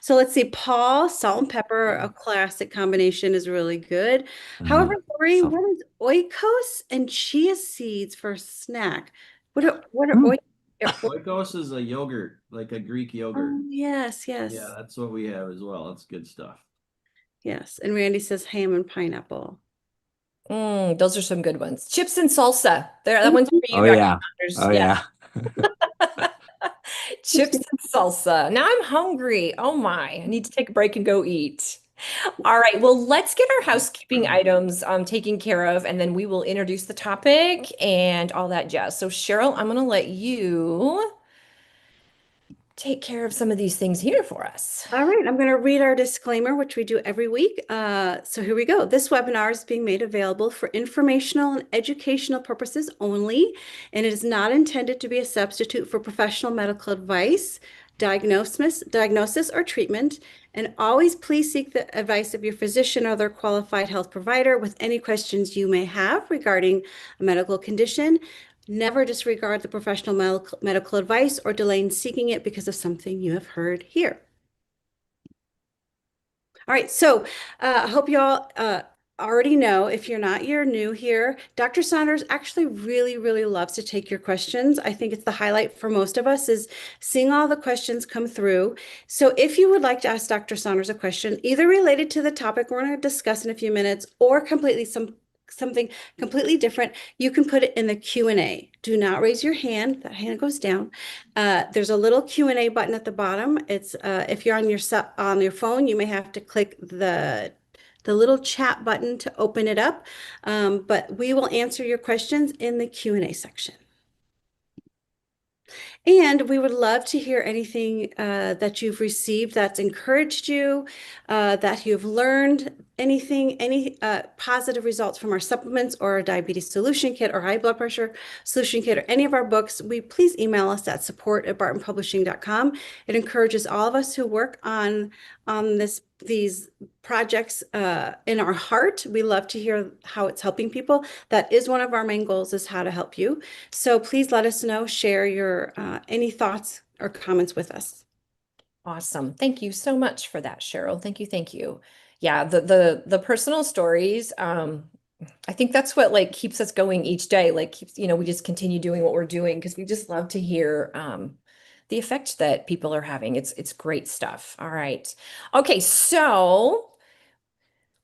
So let's see, Paul, salt and pepper, a classic combination is really good. However, Lori, So, what is oikos and chia seeds for a snack? What are mm, Oikos is a yogurt, like a Greek yogurt. oh, yes, Yeah, yes, that's what we have as well. That's good stuff. yes. And Randy says ham and pineapple. those are some good ones. Chips and salsa. There, that one's for you, Mhm. Dr. Yeah. Saunders. Oh Yeah. yeah. Chips and salsa. Now I'm hungry. Oh my, I need to take a break and go eat. All right, well, let's get our housekeeping items taken care of, and then we will introduce the topic and all that jazz. So, Cheryl, I'm going to let you take care of some of these things here for us. All right, I'm going to read our disclaimer, which we do every week. So here we go. This webinar is being made available for informational and educational purposes only, and it is not intended to be a substitute for professional medical advice, diagnosis or treatment. And always please seek the advice of your physician or other qualified health provider with any questions you may have regarding a medical condition. Never disregard the professional medical advice or delay in seeking it because of something you have heard here. All right, so I hope you all already know. If you're not, you're new here. Dr. Saunders actually really loves to take your questions. I think it's the highlight for most of us is seeing all the questions come through. So if you would like to ask Dr. Saunders a question, either related to the topic we're going to discuss in a few minutes or something completely different, you can put it in the Q&A. Do not raise your hand. That hand goes down. There's a little Q&A button at the bottom. It's if you're on your phone, you may have to click the little chat button to open it up. But we will answer your questions in the Q&A section. And we would love to hear anything that you've received that's encouraged you, that you've learned any positive results from our supplements or our diabetes solution kit or high blood pressure solution kit or any of our books. Please email us at support@bartonpublishing.com. It encourages all of us who work on these projects in our heart. We love to hear how it's helping people. That is one of our main goals, is how to help you. So please let us know, share your any thoughts or comments with us. Awesome. Thank you so much for that, Cheryl. Thank you, thank you. Yeah, the personal stories, I think that's what like keeps us going each day. Like keeps, we just continue doing what we're doing because we just love to hear the effect that people are having. It's great stuff. All right. Okay, so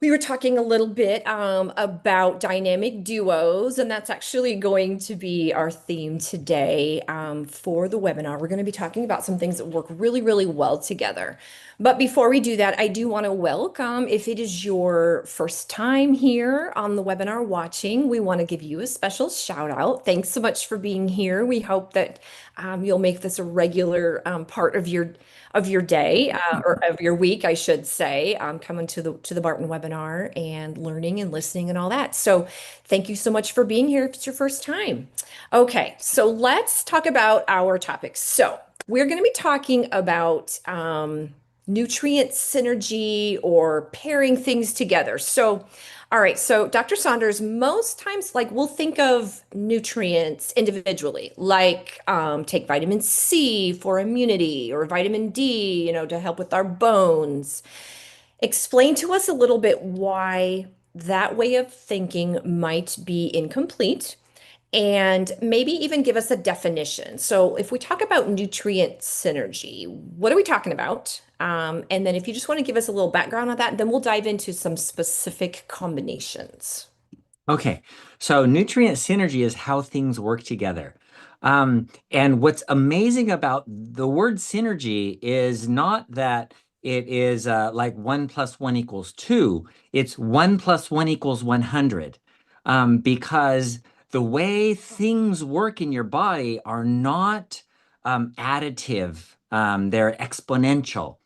we were talking a little bit about dynamic duos, and that's actually going to be our theme today for the webinar. We're going to be talking about some things that work really well together. But before we do that, I do want to welcome, if it is your first time here on the webinar watching, we want to give you a special shout out. Thanks so much for being here. We hope that you'll make this a regular part of your day or of your week, I should say, coming to the Barton webinar and learning and listening and all that. So thank you so much for being here if it's your first time. Okay, so let's talk about our topics. So we're going to be talking about nutrient synergy or pairing things together. So all right, so Dr. Saunders, most times, like we'll think of nutrients individually, like take vitamin C for immunity or vitamin D, to help with our bones. Explain to us a little bit why that way of thinking might be incomplete and maybe even give us a definition. So, if we talk about nutrient synergy, what are we talking about? And then, if you just want to give us a little background on that, then we'll dive into some specific combinations. Okay, so nutrient synergy is how things work together. And what's amazing about the word synergy is not that it is like 1 + 1 = 2. It's 1 + 1 = 100. Because the way things work in your body are not additive, they're exponential.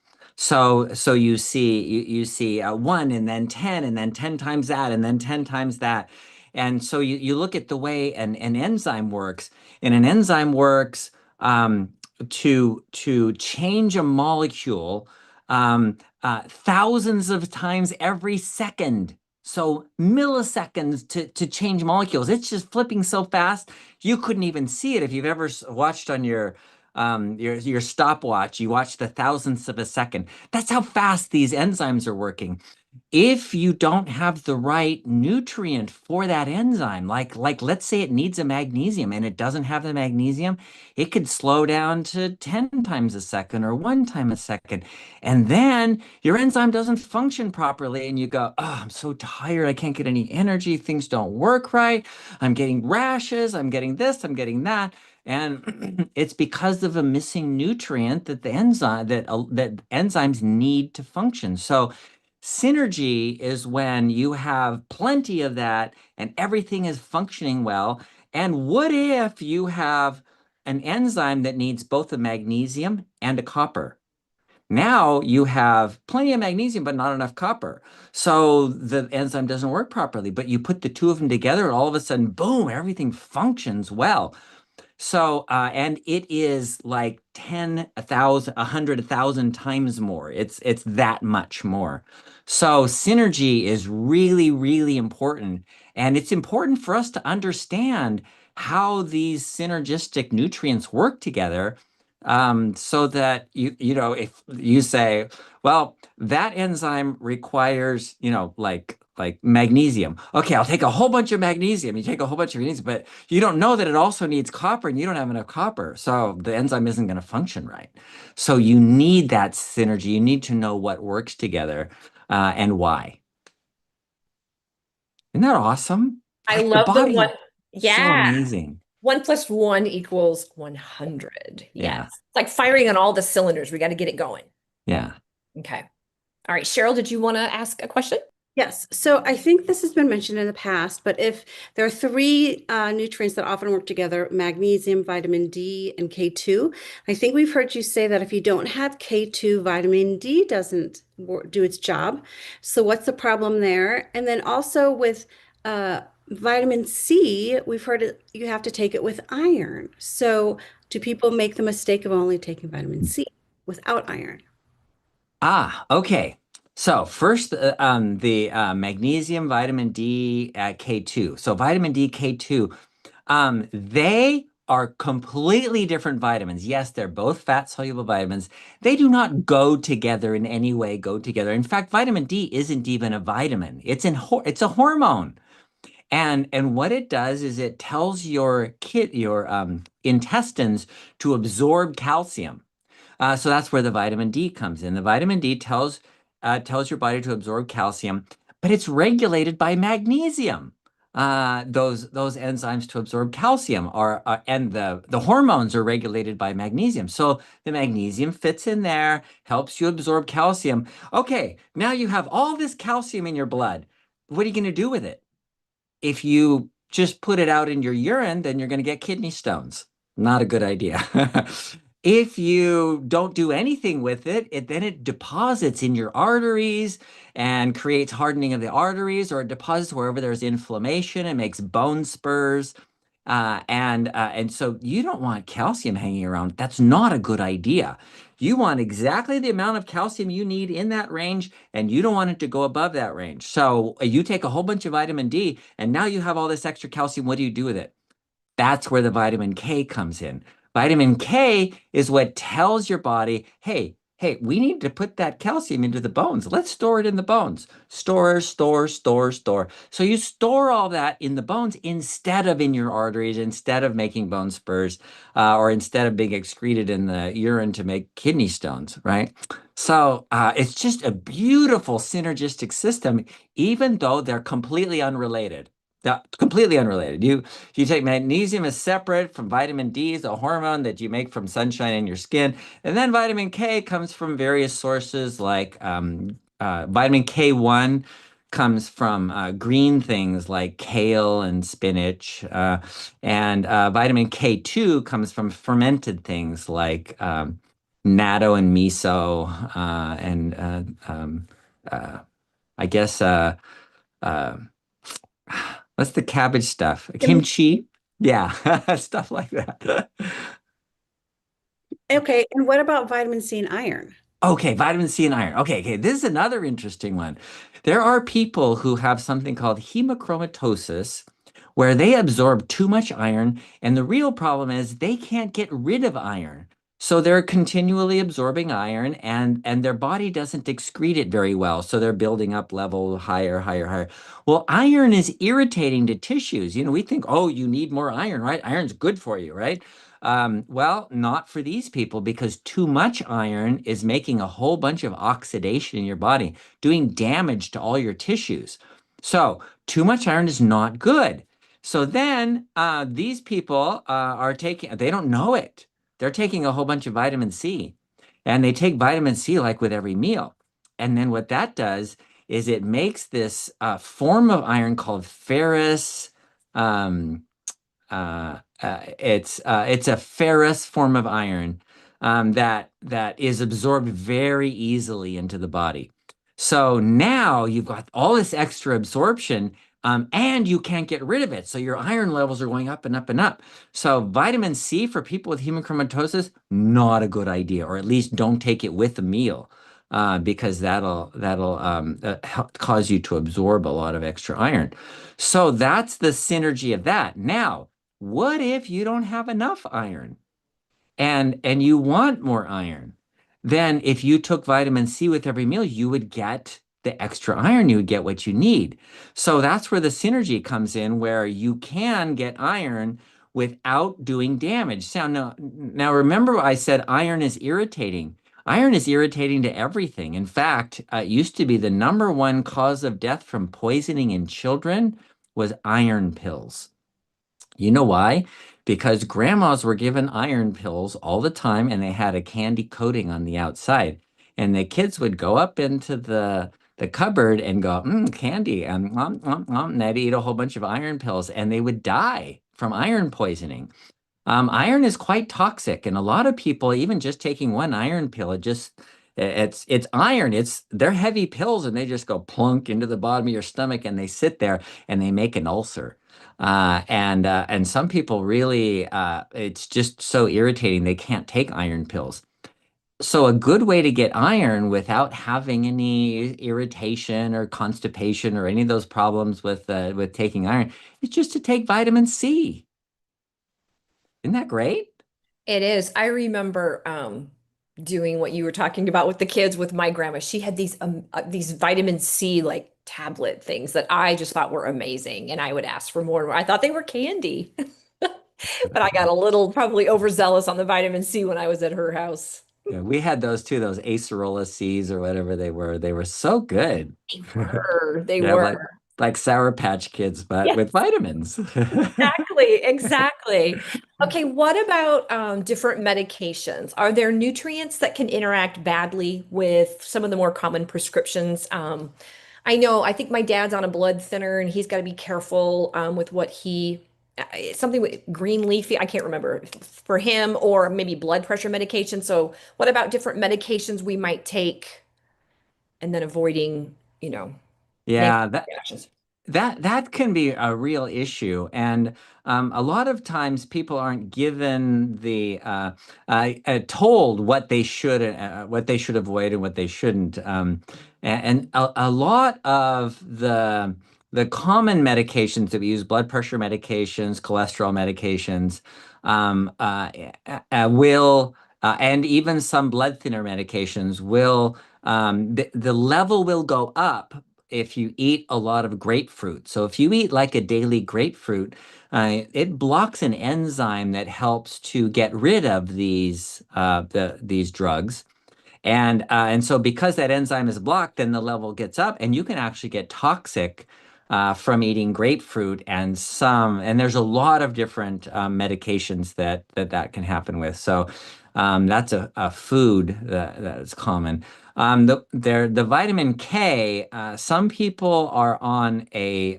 So you see 1 and then 10 and then 10 times that and then 10 times that. And so you look at the way an enzyme works, and an enzyme works to change a molecule thousands of times every second. So milliseconds to change molecules. It's just flipping so fast you couldn't even see it if you've ever watched on your stopwatch, you watch the thousandths of a second. That's how fast these enzymes are working. If you don't have the right nutrient for that enzyme, like let's say it needs a magnesium and it doesn't have the magnesium, it could slow down to 10 times a second or 1 time a second. And then your enzyme doesn't function properly and you go, oh, I'm so tired. I can't get any energy. Things don't work right. I'm getting rashes. I'm getting this. I'm getting that. And it's because of a missing nutrient that the enzyme that enzymes need to function. So synergy is when you have plenty of that and everything is functioning well. And what if you have an enzyme that needs both a magnesium and a copper? Now you have plenty of magnesium, but not enough copper. So the enzyme doesn't work properly. But you put the two of them together, and all of a sudden, boom, everything functions well. So, and it is like 10, 1,000, 100, 1,000 times more. It's that much more. So synergy is really, really important. And it's important for us to understand how these synergistic nutrients work together. So that if you say, well, that enzyme requires, like magnesium. Okay, I'll take a whole bunch of magnesium. You take a whole bunch of magnesium, but you don't know that it also needs copper and you don't have enough copper. So the enzyme isn't going to function right. So you need that synergy. You need to know what works together and why. Isn't that awesome? I Like the love the body one. is so Yeah. amazing. 1 + 1 = 100. Yes. Yeah. It's like firing on all the cylinders. We got to get it going. Yeah. Okay. All right. Cheryl, did you want to ask a question? Yes, so I think this has been mentioned in the past, but if there are three nutrients that often work together, magnesium, vitamin D, and K2, I think we've heard you say that if you don't have K2, vitamin D doesn't do its job. So what's the problem there? And then also with vitamin C, we've heard you have to take it with iron. So do people make the mistake of only taking vitamin C without iron? Okay. So first, the magnesium, vitamin D, K2. So vitamin D, K2, they are completely different vitamins. Yes, they're both fat-soluble vitamins. They do not go together in any way, go together. In fact, vitamin D isn't even a vitamin. It's a hormone. And what it does is it tells your intestines to absorb calcium. So that's where the vitamin D comes in. The vitamin D tells your body to absorb calcium, but it's regulated by magnesium. Those enzymes to absorb calcium and the hormones are regulated by magnesium. So the magnesium fits in there, helps you absorb calcium. Okay, now you have all this calcium in your blood. What are you going to do with it? If you just put it out in your urine, then you're going to get kidney stones. Not a good idea. If you don't do anything with it, then it deposits in your arteries and creates hardening of the arteries, or it deposits wherever there's inflammation and makes bone spurs. And so you don't want calcium hanging around. That's not a good idea. You want exactly the amount of calcium you need in that range, and you don't want it to go above that range. So you take a whole bunch of vitamin D, and now you have all this extra calcium. What do you do with it? That's where the vitamin K comes in. Vitamin K is what tells your body, hey, we need to put that calcium into the bones. Let's store it in the bones. Store, store, store, store. So you store all that in the bones instead of in your arteries, instead of making bone spurs, or instead of being excreted in the urine to make kidney stones, right? So it's just a beautiful synergistic system, even though they're completely unrelated. Completely unrelated. You take magnesium as separate from vitamin D, is a hormone that you make from sunshine in your skin, and then vitamin K comes from various sources like vitamin K1 comes from green things like kale and spinach, and vitamin K2 comes from fermented things like natto and miso, and uh, I guess. Uh, What's the cabbage stuff? Kimchi? Yeah, stuff like that. Okay, and what about vitamin C and iron? Okay, vitamin C and iron. Okay, this is another interesting one. There are people who have something called hemochromatosis, where they absorb too much iron, and the real problem is they can't get rid of iron. So they're continually absorbing iron and their body doesn't excrete it very well. So they're building up level higher, higher, higher. Well, iron is irritating to tissues. We think, oh, you need more iron, right? Iron's good for you, right? Well, not for these people because too much iron is making a whole bunch of oxidation in your body, doing damage to all your tissues. So too much iron is not good. So then these people are taking, they don't know it. They're taking a whole bunch of vitamin C and they take vitamin C like with every meal. And then what that does is it makes this form of iron called ferrous. Um, it's a ferrous form of iron that is absorbed very easily into the body. So now you've got all this extra absorption, and you can't get rid of it. So your iron levels are going up and up and up. So vitamin C for people with hemochromatosis, not a good idea, or at least don't take it with a meal. Because that'll cause you to absorb a lot of extra iron. So that's the synergy of that. Now, what if you don't have enough iron and you want more iron? Then if you took vitamin C with every meal, you would get the extra iron, you would get what you need. So that's where the synergy comes in, where you can get iron without doing damage. Now remember I said iron is irritating. Iron is irritating to everything. In fact, it used to be the number one cause of death from poisoning in children was iron pills. You know why? Because grandmas were given iron pills all the time and they had a candy coating on the outside. And the kids would go up into the cupboard and go, candy, and they'd eat a whole bunch of iron pills and they would die from iron poisoning. Iron is quite toxic, and a lot of people, even just taking one iron pill, it's iron. They're heavy pills, and they just go plunk into the bottom of your stomach, and they sit there and they make an ulcer. And some people really, it's just so irritating they can't take iron pills. So a good way to get iron without having any irritation or constipation or any of those problems with taking iron is just to take vitamin C. Isn't that great? It is. I remember doing what you were talking about with the kids with my grandma. She had these vitamin C like tablet things that I just thought were amazing, and I would ask for more and more. I thought they were candy, but I got a little probably overzealous on the vitamin C when I was at her house. Yeah, we had those too, those acerola C's or whatever they were. They were so good. They were. They Yeah, like were. like Sour Patch Kids, but Yes, with vitamins. exactly, exactly. Okay, what about different medications? Are there nutrients that can interact badly with some of the more common prescriptions? I think my dad's on a blood thinner and he's got to be careful with what something with green leafy, I can't remember for him, or maybe blood pressure medication. So, what about different medications we might take and then avoiding, negative Yeah, that reactions? that can be a real issue, and a lot of times people aren't given told what they should avoid and what they shouldn't. And a lot of the common medications that we use, blood pressure medications, cholesterol medications, um, uh, will and even some blood thinner medications will the level will go up if you eat a lot of grapefruit. So if you eat like a daily grapefruit, it blocks an enzyme that helps to get rid of these drugs. And so because that enzyme is blocked, then the level gets up, and you can actually get toxic from eating grapefruit and there's a lot of different medications that can happen with. So that's a food that is common. The vitamin K, some people are on a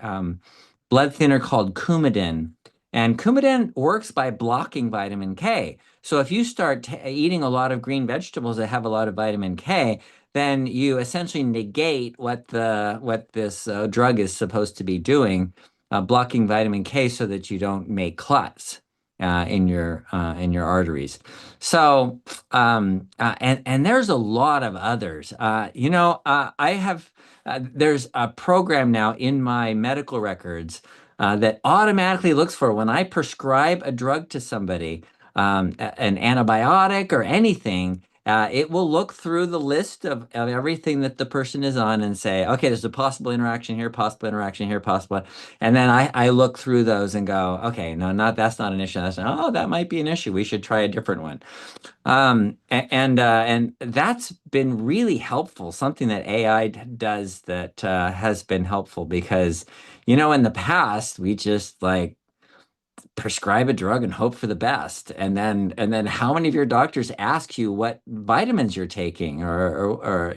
blood thinner called Coumadin, and Coumadin works by blocking vitamin K. So if you start eating a lot of green vegetables that have a lot of vitamin K, then you essentially negate what this drug is supposed to be doing, blocking vitamin K so that you don't make clots in your arteries. So and there's a lot of others. I have there's a program now in my medical records that automatically looks for when I prescribe a drug to somebody. an antibiotic or anything, it will look through the list of everything that the person is on and say, okay, there's a possible interaction here, possible interaction here, possible. And then I look through those and go, okay, no, not that's not an issue. That's not, oh, that might be an issue. We should try a different one. And that's been really helpful. Something that AI does that has been helpful because, in the past we just like prescribe a drug and hope for the best. And then how many of your doctors ask you what vitamins you're taking or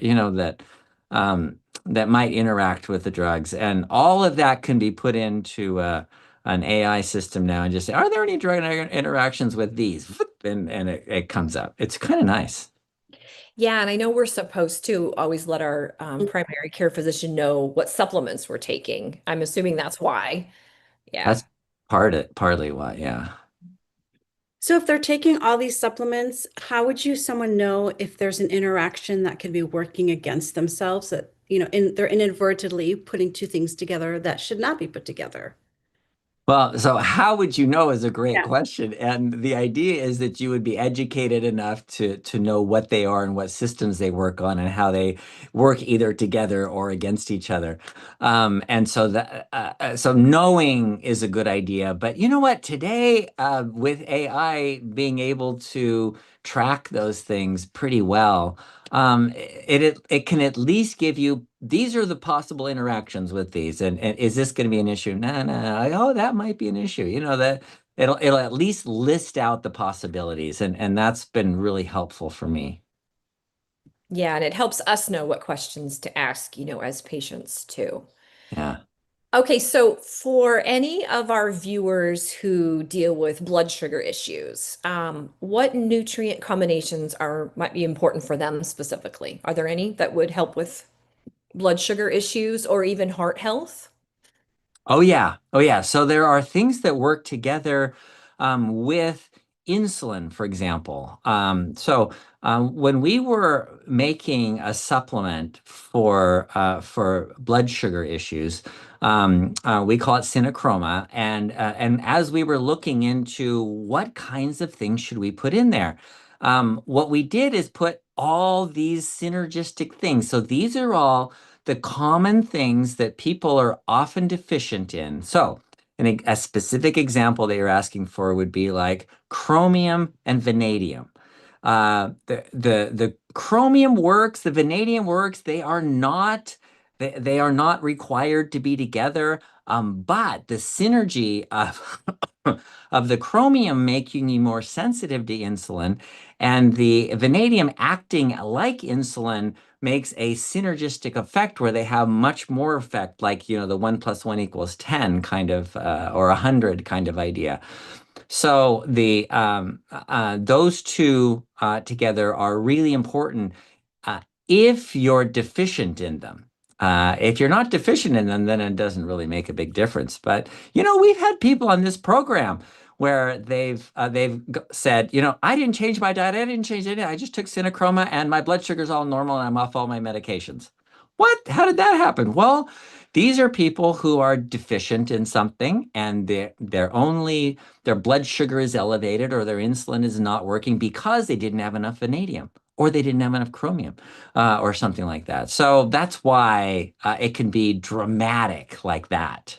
that might interact with the drugs. And all of that can be put into an AI system now and just say, are there any drug interactions with these? And it comes up. It's kind of nice. Yeah, and I know we're supposed to always let our primary care physician know what supplements we're taking. I'm assuming that's why. Yeah. That's partly why, yeah. So if they're taking all these supplements, how would someone know if there's an interaction that could be working against themselves that, they're inadvertently putting two things together that should not be put together? Well, so how would you know is a great Yeah. question. And the idea is that you would be educated enough to know what they are and what systems they work on and how they work either together or against each other. And so so knowing is a good idea. But you know what? Today, with AI being able to track those things pretty well, it can at least give you these are the possible interactions with these, and is this going to be an issue? No, no, no. Oh, that might be an issue. That it'll at least list out the possibilities, and that's been really helpful for me. Yeah, and it helps us know what questions to ask, as patients too. Yeah. Okay, so for any of our viewers who deal with blood sugar issues, what nutrient combinations might be important for them specifically? Are there any that would help with blood sugar issues or even heart health? Oh yeah. Oh yeah. So there are things that work together with insulin, for example. When we were making a supplement for blood sugar issues, we call it Synachroma, and as we were looking into what kinds of things should we put in there, what we did is put all these synergistic things. So these are all the common things that people are often deficient in. So, a specific example that you're asking for would be like chromium and vanadium. The chromium works, the vanadium works. They are not required to be together. But the synergy of of the chromium making you more sensitive to insulin and the vanadium acting like insulin makes a synergistic effect where they have much more effect, like, the 1 + 1 = 10 kind of, or 100 kind of idea. So those two together are really important uh, if you're deficient in them. If you're not deficient in them, then it doesn't really make a big difference. But we've had people on this program where they've said, I didn't change my diet, I didn't change anything, I just took Synachroma and my blood sugar's all normal and I'm off all my medications. What? How did that happen? Well, these are people who are deficient in something and their blood sugar is elevated or their insulin is not working because they didn't have enough vanadium or they didn't have enough chromium or something like that. So that's why it can be dramatic like that.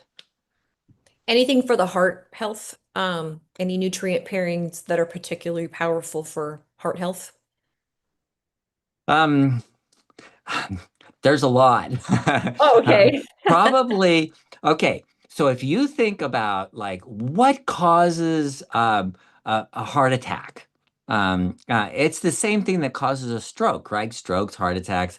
Anything for the heart health? Any nutrient pairings that are particularly powerful for heart health? Um, there's a lot. Oh, Um, okay. probably, okay. So if you think about like what causes a heart attack, it's the same thing that causes a stroke, right? Strokes, heart attacks.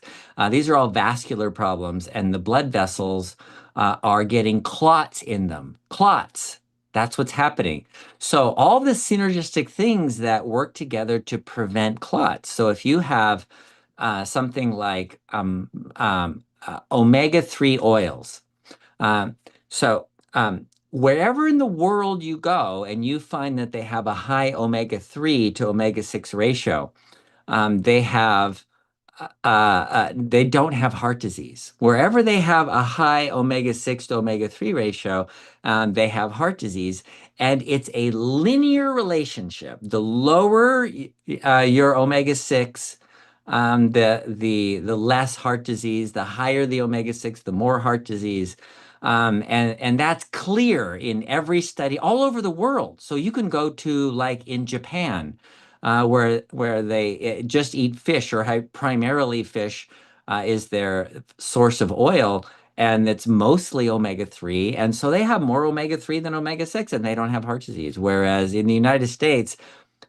These are all vascular problems, and the blood vessels are getting clots in them. Clots. That's what's happening. So all the synergistic things that work together to prevent clots. So if you have something like omega-3 oils. Um, wherever in the world you go and you find that they have a high omega-3 to omega-6 ratio, they have they don't have heart disease. Wherever they have a high omega-6 to omega-3 ratio, they have heart disease. And it's a linear relationship. The lower your omega-6, the less heart disease. The higher the omega-6, the more heart disease. And that's clear in every study all over the world. So you can go to, like, in Japan, where they just eat fish, or primarily fish is their source of oil, and it's mostly omega-3. And so they have more omega-3 than omega-6, and they don't have heart disease. Whereas in the United States,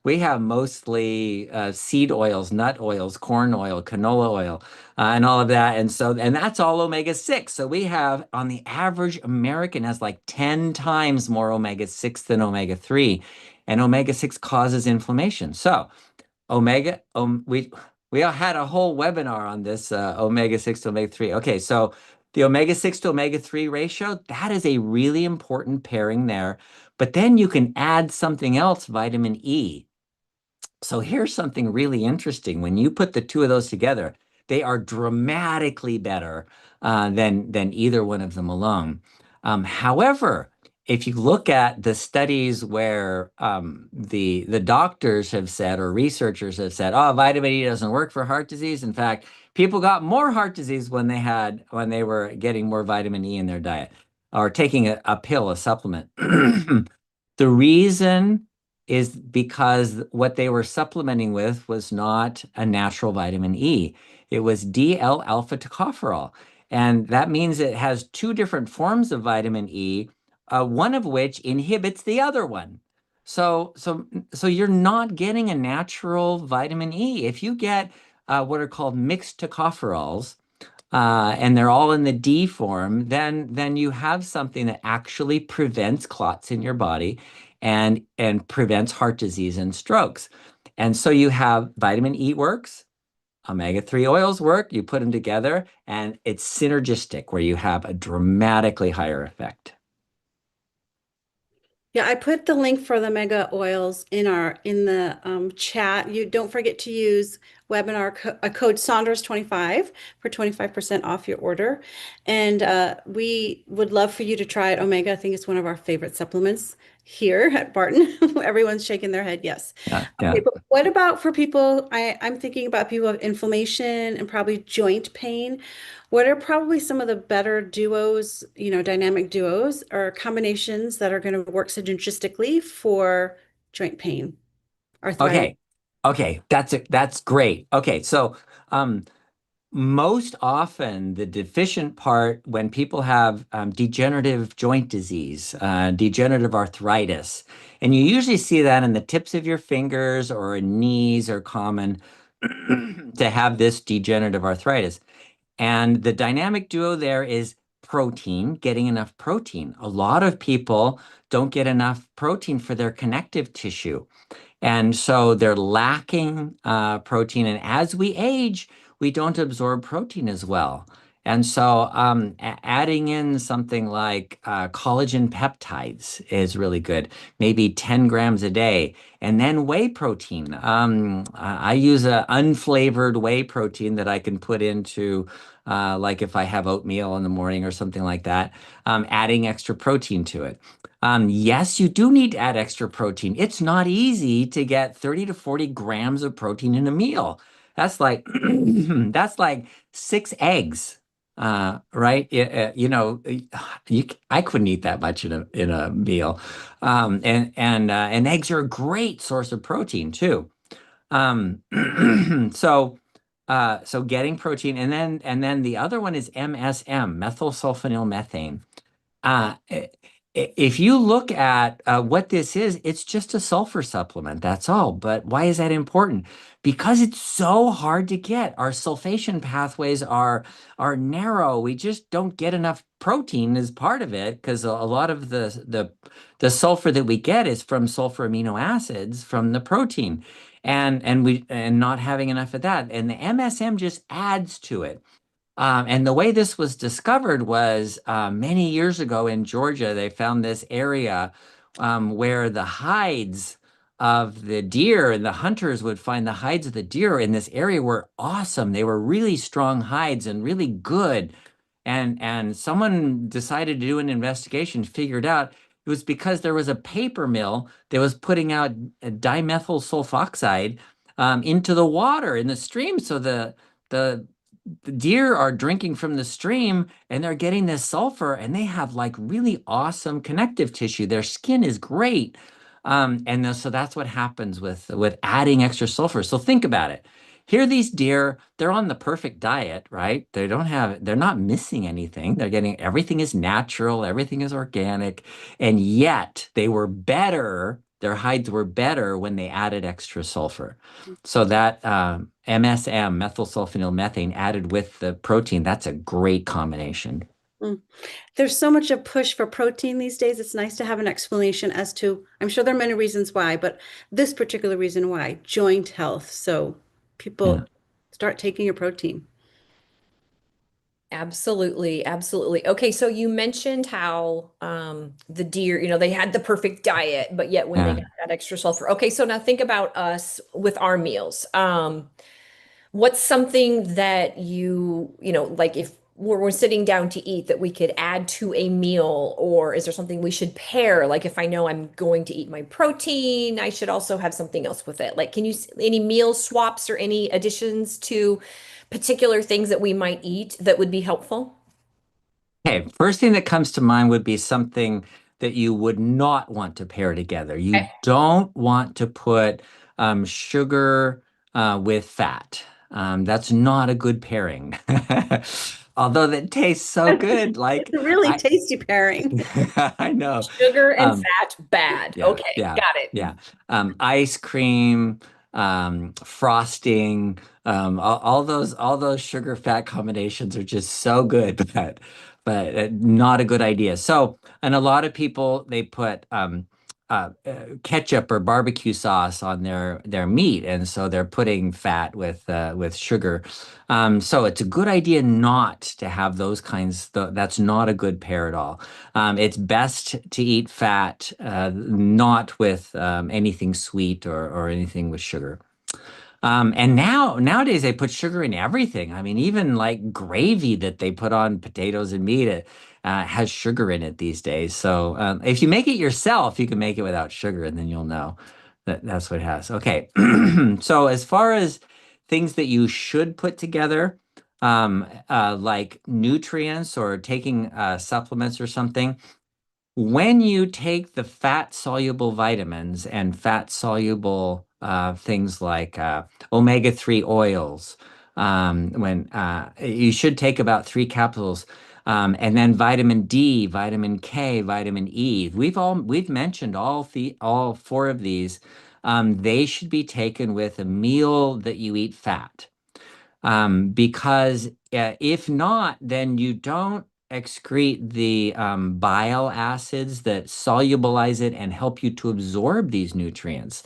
we have mostly seed oils, nut oils, corn oil, canola oil, and all of that. And that's all omega-6. So we have, on the average American has like 10 times more omega-6 than omega-3. And omega-6 causes inflammation. So omega, we all had a whole webinar on this, omega-6 to omega-3. Okay, so the omega-6 to omega-3 ratio, that is a really important pairing there. But then you can add something else, vitamin E. So here's something really interesting. When you put the two of those together, they are dramatically better than either one of them alone. However, if you look at the studies where the doctors have said, or researchers have said, oh, vitamin E doesn't work for heart disease. In fact, people got more heart disease when they were getting more vitamin E in their diet, or taking a pill, a supplement. The reason is because what they were supplementing with was not a natural vitamin E. It was DL-alpha tocopherol. And that means it has two different forms of vitamin E, one of which inhibits the other one. So you're not getting a natural vitamin E. If you get what are called mixed tocopherols, and they're all in the D form, then you have something that actually prevents clots in your body, and prevents heart disease and strokes. And so you have vitamin E works, omega-3 oils work, you put them together, and it's synergistic, where you have a dramatically higher effect. Yeah, I put the link for the mega oils in the chat. You don't forget to use webinar code Saunders 25 for 25% off your order. And we would love for you to try it. Omega, I think it's one of our favorite supplements here at Barton. Everyone's shaking their head, yes. Yeah, Okay, yeah. but what about for people? I'm thinking about people with inflammation and probably joint pain. What are probably some of the better duos, dynamic duos or combinations that are going to work synergistically for joint pain, arthritis? Okay. Okay, that's great. Okay, so most often the deficient part, when people have degenerative joint disease, degenerative arthritis, and you usually see that in the tips of your fingers or knees are common to have this degenerative arthritis. And the dynamic duo there is protein, getting enough protein. A lot of people don't get enough protein for their connective tissue. And so they're lacking protein. And as we age, we don't absorb protein as well. And so adding in something like collagen peptides is really good, maybe 10 grams a day. And then whey protein. I use an unflavored whey protein that I can put into, like if I have oatmeal in the morning or something like that, adding extra protein to it. Yes, you do need to add extra protein. It's not easy to get 30 to 40 grams of protein in a meal. That's like that's like 6 eggs, right? I couldn't eat that much in a meal. And eggs are a great source of protein too. Um, so getting protein, and then the other one is MSM, methylsulfonylmethane. If you look at what this is, it's just a sulfur supplement. That's all. But why is that important? Because it's so hard to get. Our sulfation pathways are narrow. We just don't get enough protein as part of it, because a lot of the sulfur that we get is from sulfur amino acids from the protein, and not having enough of that. And the MSM just adds to it. And the way this was discovered was many years ago in Georgia. They found this area where the hides of the deer, and the hunters would find the hides of the deer in this area were awesome. They were really strong hides and really good. And someone decided to do an investigation, figured out It was because there was a paper mill that was putting out dimethyl sulfoxide into the water in the stream. So the the deer are drinking from the stream and they're getting this sulfur and they have like really awesome connective tissue. Their skin is great. So that's what happens with adding extra sulfur. So think about it. Here, these deer, they're on the perfect diet, right? They're not missing anything. They're getting, everything is natural, everything is organic, and yet they were better, their hides were better when they added extra sulfur. So that MSM, methylsulfonyl methane, added with the protein, that's a great combination. Mm. There's so much a push for protein these days. It's nice to have an explanation as to, I'm sure there are many reasons why, but this particular reason why, joint health. So Yeah. people start taking your protein. Absolutely, absolutely. Okay, so you mentioned how the deer, they had the perfect diet, but yet when they Yeah. got that extra sulfur. Okay, so now think about us with our meals. What's something that like if we're sitting down to eat that we could add to a meal, or is there something we should pair? Like if I know I'm going to eat my protein, I should also have something else with it. Like, any meal swaps or any additions to particular things that we might eat that would be helpful? Okay, first thing that comes to mind would be something that you would not want to pair together. You Okay. don't want to put sugar with fat. That's not a good pairing. Although that tastes so good. It's Like a really I tasty pairing. I know. Sugar and Um, fat, bad. yeah, Okay, yeah, got it. yeah. Ice cream, frosting, all those sugar fat combinations are just so good, but not a good idea. So, and a lot of people they put ketchup or barbecue sauce on their meat, and so they're putting fat with sugar. So it's a good idea not to have those kinds. That's not a good pair at all. It's best to eat fat, not with anything sweet or anything with sugar. And nowadays they put sugar in everything. I mean, even like gravy that they put on potatoes and meat, it has sugar in it these days. So if you make it yourself, you can make it without sugar, and then you'll know that that's what it has. Okay. So as far as things that you should put together, like nutrients or taking supplements or something, when you take the fat soluble vitamins and fat soluble things like omega-3 oils, when you should take about 3 capsules, and then vitamin D, vitamin K, vitamin E. We've mentioned all four of these. They should be taken with a meal that you eat fat. Because if not, then you don't excrete the bile acids that solubilize it and help you to absorb these nutrients.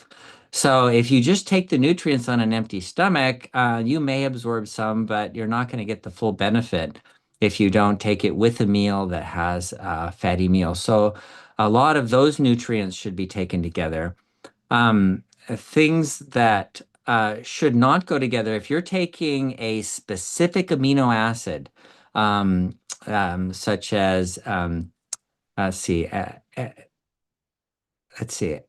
So if you just take the nutrients on an empty stomach, you may absorb some, but you're not going to get the full benefit if you don't take it with a meal that has a fatty meal. So a lot of those nutrients should be taken together. Things that should not go together. If you're taking a specific amino acid, such as let's see, let's see,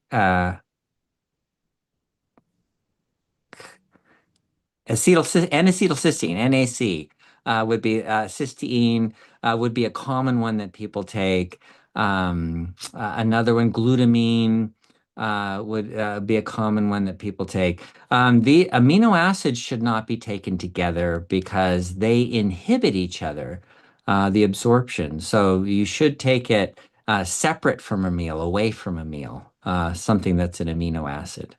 N-acetylcysteine, NAC, would be cysteine, would be a common one that people take. Another one, glutamine, would be a common one that people take. The amino acids should not be taken together because they inhibit each other, the absorption. So you should take it separate from a meal, away from a meal, something that's an amino acid.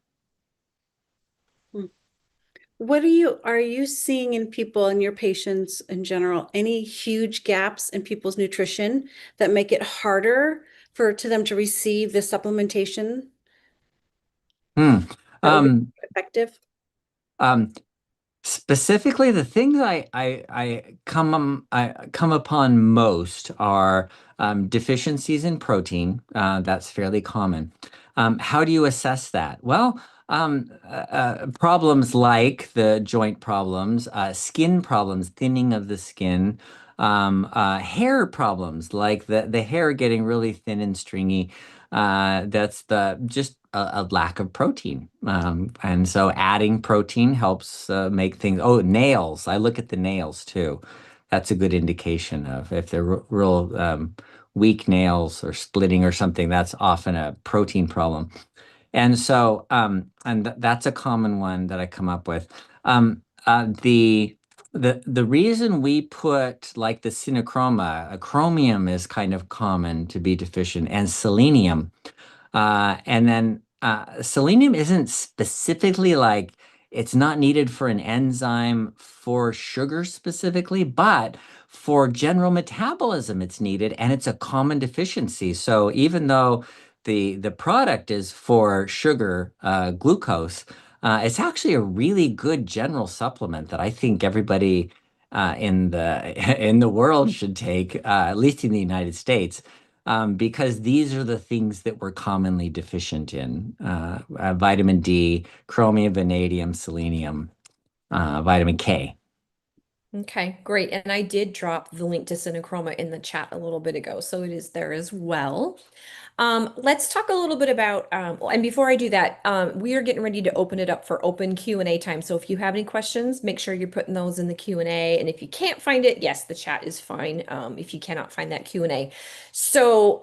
What are you seeing in people and your patients in general, any huge gaps in people's nutrition that make it harder to them to receive the supplementation Hmm. that would be Um, effective? um, Specifically, the things I come upon most are deficiencies in protein. That's fairly common. How do you assess that? Well, Problems like the joint problems, skin problems, thinning of the skin, hair problems like the hair getting really thin and stringy. That's the just a lack of protein. And so adding protein helps make things. Oh, nails. I look at the nails too. That's a good indication of if they're real weak nails or splitting or something. That's often a protein problem. And so, and that's a common one that I come up with. The reason we put like the Synachroma, chromium is kind of common to be deficient, and selenium. And then selenium isn't specifically like it's not needed for an enzyme for sugar specifically, but for general metabolism, it's needed, and it's a common deficiency. So even though the product is for sugar, glucose, it's actually a really good general supplement that I think everybody in the in the world should take, at least in the United States because these are the things that we're commonly deficient in vitamin D, chromium, vanadium, selenium, vitamin K. Okay, great. And I did drop the link to Synachroma in the chat a little bit ago, so it is there as well. Let's talk a little bit about, and before I do that, we are getting ready to open it up for open Q&A time. So if you have any questions, make sure you're putting those in the Q&A. And if you can't find it, yes, the chat is fine. If you cannot find that Q&A. So,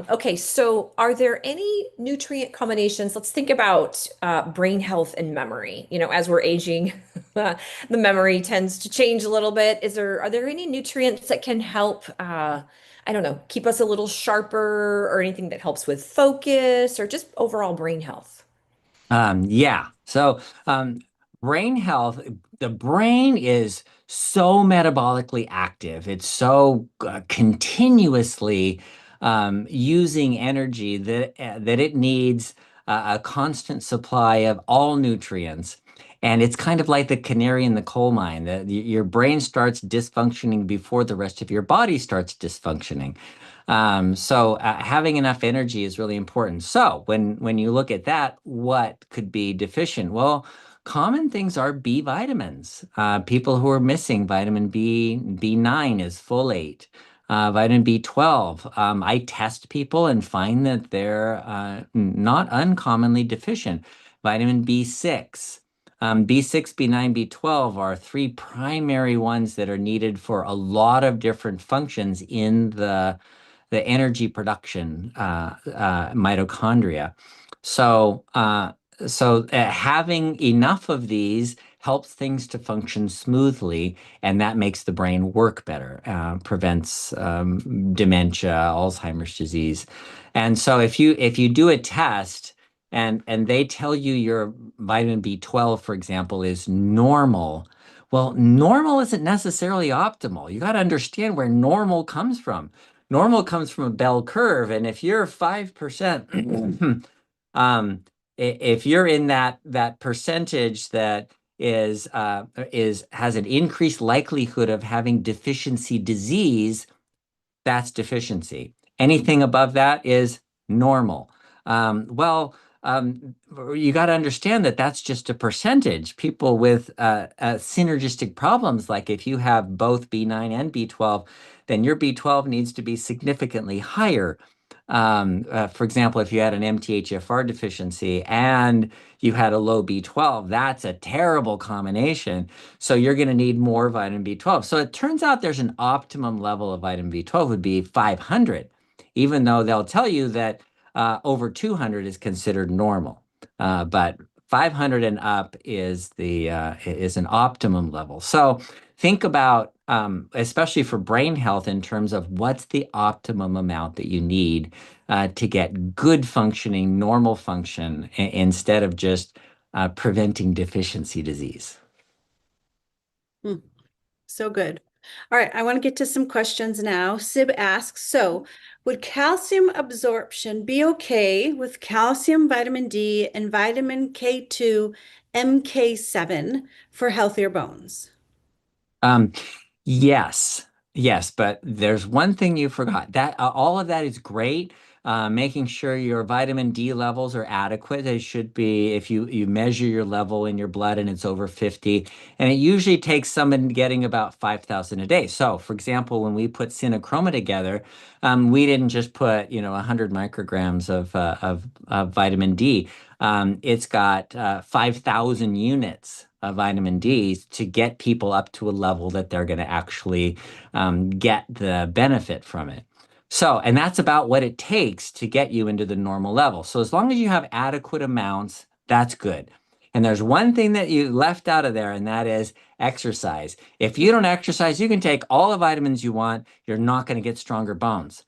okay, so are there any nutrient combinations? Let's think about brain health and memory. You know, as we're aging, the memory tends to change a little bit. Are there any nutrients that can help I don't know, keep us a little sharper or anything that helps with focus or just overall brain health? Yeah. So, brain health, the brain is so metabolically active. It's so continuously using energy that it needs a constant supply of all nutrients. And it's kind of like the canary in the coal mine. Your brain starts dysfunctioning before the rest of your body starts dysfunctioning. So having enough energy is really important. So when you look at that, what could be deficient? Well, common things are B vitamins. People who are missing vitamin B9 is folate. Vitamin B12. I test people and find that they're not uncommonly deficient. Vitamin B6. B6, B9, B12 are three primary ones that are needed for a lot of different functions in the energy production mitochondria. So, having enough of these helps things to function smoothly, and that makes the brain work better, prevents dementia, Alzheimer's disease. And so, if you do a test and they tell you your vitamin B12, for example, is normal. Well, normal isn't necessarily optimal. You got to understand where normal comes from. Normal comes from a bell curve, and if you're 5%, if you're in that percentage that is has an increased likelihood of having deficiency disease, that's deficiency. Anything above that is normal. Well, you got to understand that that's just a percentage. People with synergistic problems, like if you have both B9 and B12, then your B12 needs to be significantly higher. For example, if you had an MTHFR deficiency and you had a low B12, that's a terrible combination. So you're going to need more vitamin B12. So it turns out there's an optimum level of vitamin B12 would be 500, even though they'll tell you that over 200 is considered normal. But 500 and up is an optimum level. So think about, especially for brain health, in terms of what's the optimum amount that you need to get good functioning, normal function, instead of just preventing deficiency disease. Hmm, so good. All right, I want to get to some questions now. Sib asks, so would calcium absorption be okay with calcium, vitamin D, and vitamin K2, MK7 for healthier bones? Um, yes, yes, but there's one thing you forgot. That all of that is great, making sure your vitamin D levels are adequate. They should be, if you measure your level in your blood and it's over 50, and it usually takes someone getting about 5,000 a day. So, for example, when we put Synachroma together, we didn't just put, 100 micrograms of vitamin D. It's got 5,000 units of vitamin D to get people up to a level that they're going to actually get the benefit from it. So, and that's about what it takes to get you into the normal level. So as long as you have adequate amounts, that's good. And there's one thing that you left out of there, and that is exercise. If you don't exercise, you can take all the vitamins you want. You're not going to get stronger bones.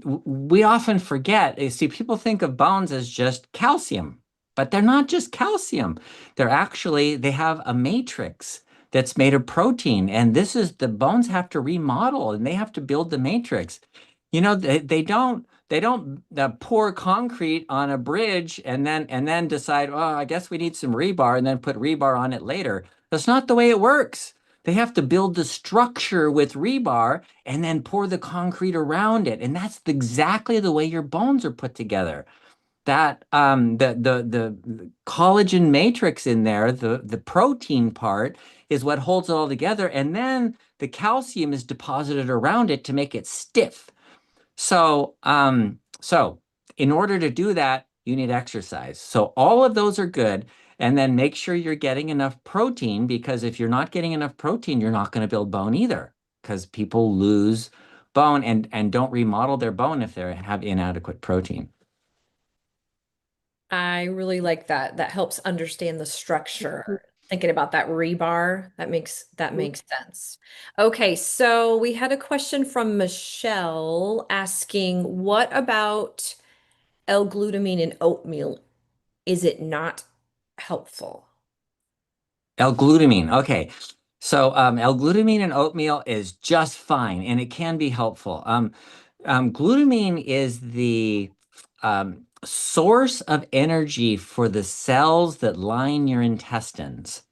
We often forget, you see, people think of bones as just calcium, but they're not just calcium. They have a matrix that's made of protein. And the bones have to remodel and they have to build the matrix. They don't pour concrete on a bridge and then decide, oh, I guess we need some rebar and then put rebar on it later. That's not the way it works. They have to build the structure with rebar and then pour the concrete around it. And that's exactly the way your bones are put together. That the collagen matrix in there, the protein part is what holds it all together. And then the calcium is deposited around it to make it stiff. So in order to do that, you need exercise. So all of those are good. And then make sure you're getting enough protein, because if you're not getting enough protein, you're not going to build bone either, because people lose bone and don't remodel their bone if they have inadequate protein. I really like that. That helps understand the structure. Thinking about that rebar, that makes sense. Okay, so we had a question from Michelle asking, what about L-glutamine in oatmeal? Is it not helpful? L-glutamine. Okay. So L-glutamine in oatmeal is just fine, and it can be helpful. Glutamine is the source of energy for the cells that line your intestines.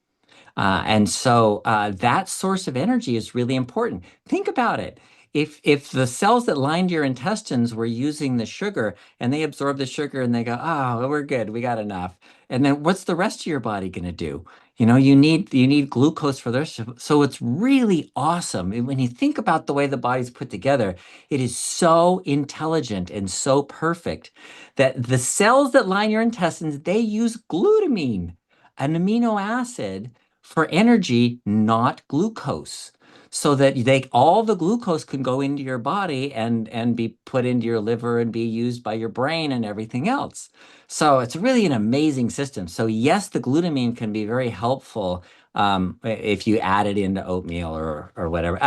And so that source of energy is really important. Think about it. If the cells that lined your intestines were using the sugar and they absorb the sugar and they go, oh, we're good, we got enough. And then what's the rest of your body going to do? You need glucose for this. So it's really awesome. And when you think about the way the body's put together, it is so intelligent and so perfect that the cells that line your intestines, they use glutamine, an amino acid, for energy, not glucose, so that all the glucose can go into your body and be put into your liver and be used by your brain and everything else. So it's really an amazing system. So yes, the glutamine can be very helpful if you add it into oatmeal or whatever.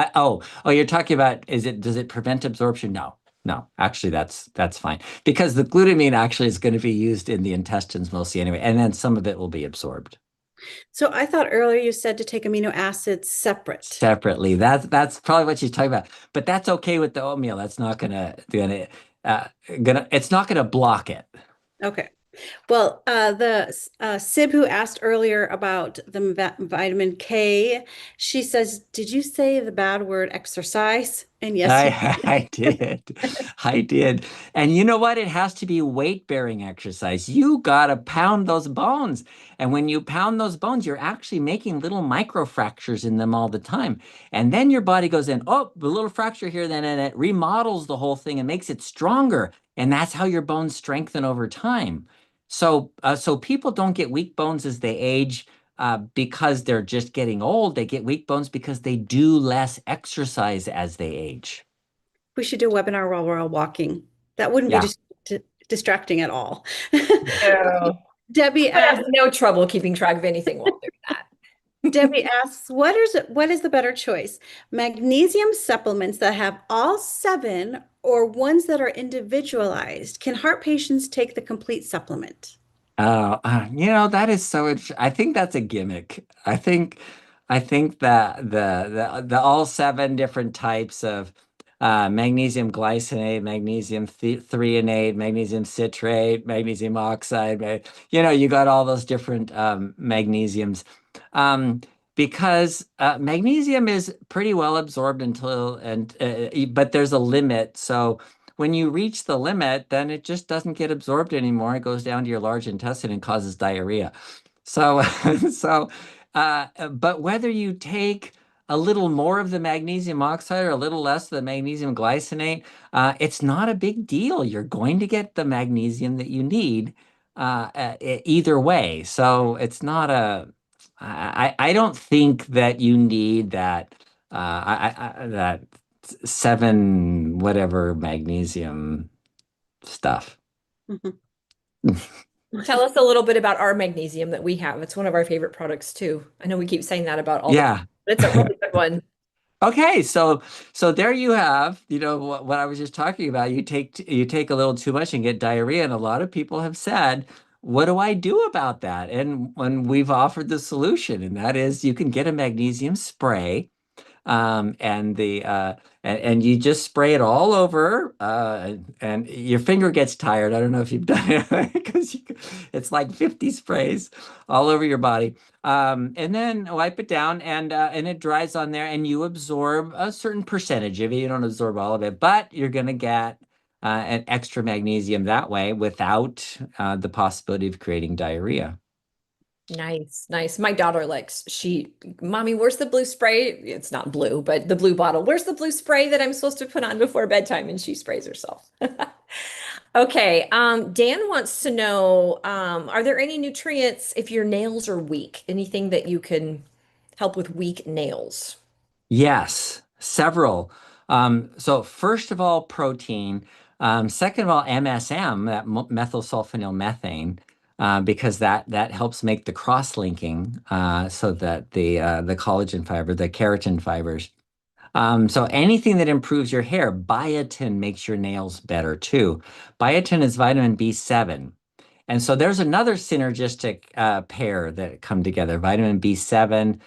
You're talking about, does it prevent absorption? No. No, actually, that's fine, because the glutamine actually is going to be used in the intestines mostly anyway, and then some of it will be absorbed. So I thought earlier you said to take amino acids separate. Separately. That's probably what she's talking about. But that's okay with the oatmeal. That's not it's not gonna block it. Okay. Well, the Sib who asked earlier about the vitamin K, she says, "Did you say the bad word exercise?" And yes, you I did. I did. And you know what? It has to be weight-bearing exercise. You gotta pound those bones. And when you pound those bones, you're actually making little microfractures in them all the time. And then your body goes in, oh, the little fracture here, then, and it remodels the whole thing and makes it stronger. And that's how your bones strengthen over time. So people don't get weak bones as they age because they're just getting old. They get weak bones because they do less exercise as they age. we should do a webinar while we're all walking. That wouldn't be Yeah. distracting at all. No. Debbie I have asks, no trouble keeping track of anything while doing that. Debbie asks, what is the better choice? Magnesium supplements that have all seven or ones that are individualized? Can heart patients take the complete supplement? That is so interesting. I think that's a gimmick. I think that the all seven different types of magnesium glycinate, magnesium threonate, magnesium citrate, magnesium oxide, you got all those different magnesiums. Um, because magnesium is pretty well absorbed but there's a limit. So when you reach the limit, then it just doesn't get absorbed anymore. It goes down to your large intestine and causes diarrhea. So, but whether you take a little more of the magnesium oxide or a little less of the magnesium glycinate, it's not a big deal. You're going to get the magnesium that you need either way. So it's not I don't think that you need that 7 whatever magnesium stuff. Mhm. Tell us a little bit about our magnesium that we have. It's one of our favorite products too. I know we keep saying that about all the, Yeah. but it's a really good one. Okay, so there you have, what I was just talking about. You take a little too much and get diarrhea, and a lot of people have said, "What do I do about that?" And when we've offered the solution, and that is you can get a magnesium spray and and you just spray it all over, and your finger gets tired. I don't know if you've done it because it's like 50 sprays all over your body. And then wipe it down, and it dries on there, and you absorb a certain percentage of it. You don't absorb all of it, but you're gonna get an extra magnesium that way without the possibility of creating diarrhea. Nice, nice. My daughter Mommy, where's the blue spray? It's not blue, but the blue bottle. Where's the blue spray that I'm supposed to put on before bedtime? And she sprays herself. Okay, Dan wants to know, are there any nutrients if your nails are weak? Anything that you can help with weak nails? Yes, several. So first of all, protein. Second of all, MSM, that methylsulfonyl methane, because that helps make the cross-linking, so that the collagen fiber, the keratin fibers. So anything that improves your hair, biotin makes your nails better too. Biotin is vitamin B7. And so there's another synergistic pair that come together, vitamin B7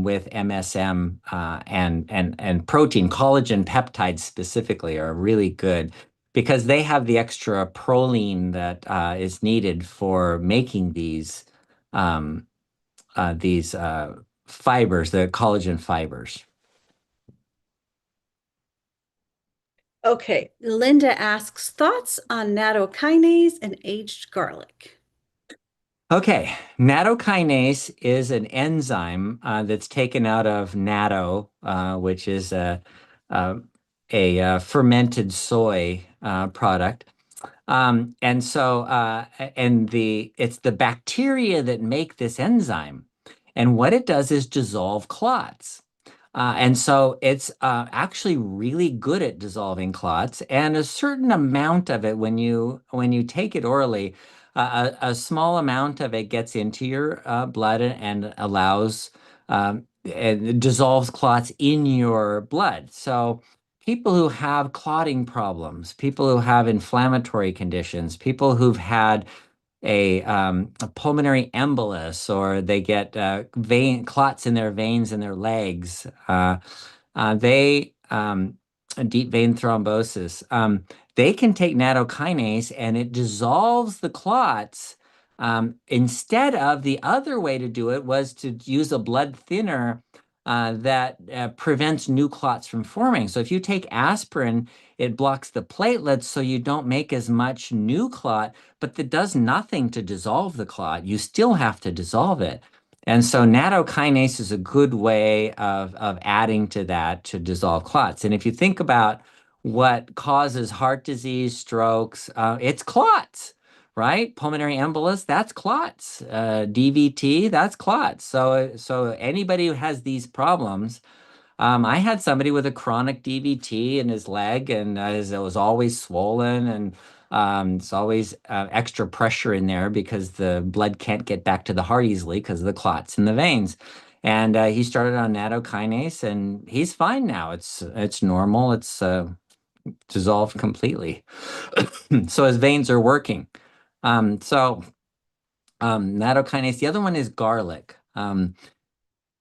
with MSM and protein, collagen peptides specifically are really good because they have the extra proline that is needed for making um, these fibers, the collagen fibers. Okay, Linda asks thoughts on nattokinase and aged garlic. Okay, nattokinase is an enzyme that's taken out of natto, which is a, fermented soy product. And it's the bacteria that make this enzyme, and what it does is dissolve clots. And so it's actually really good at dissolving clots, and a certain amount of it, when you take it orally, a small amount of it gets into your blood and allows and dissolves clots in your blood. So people who have clotting problems, people who have inflammatory conditions, people who've had a pulmonary embolus, or they get vein clots in their veins in their legs. They deep vein thrombosis. They can take nattokinase and it dissolves the clots. Instead of the other way to do it was to use a blood thinner that prevents new clots from forming. So if you take aspirin, it blocks the platelets so you don't make as much new clot, but that does nothing to dissolve the clot. You still have to dissolve it. And so nattokinase is a good way of adding to that to dissolve clots. And if you think about what causes heart disease, strokes, it's clots, right? Pulmonary embolus, that's clots. DVT, that's clots. So anybody who has these problems, I had somebody with a chronic DVT in his leg, and it was always swollen, and it's always extra pressure in there because the blood can't get back to the heart easily because of the clots in the veins. And he started on nattokinase, and he's fine now. It's normal. It's dissolved completely. So his veins are working. Nattokinase. The other one is garlic.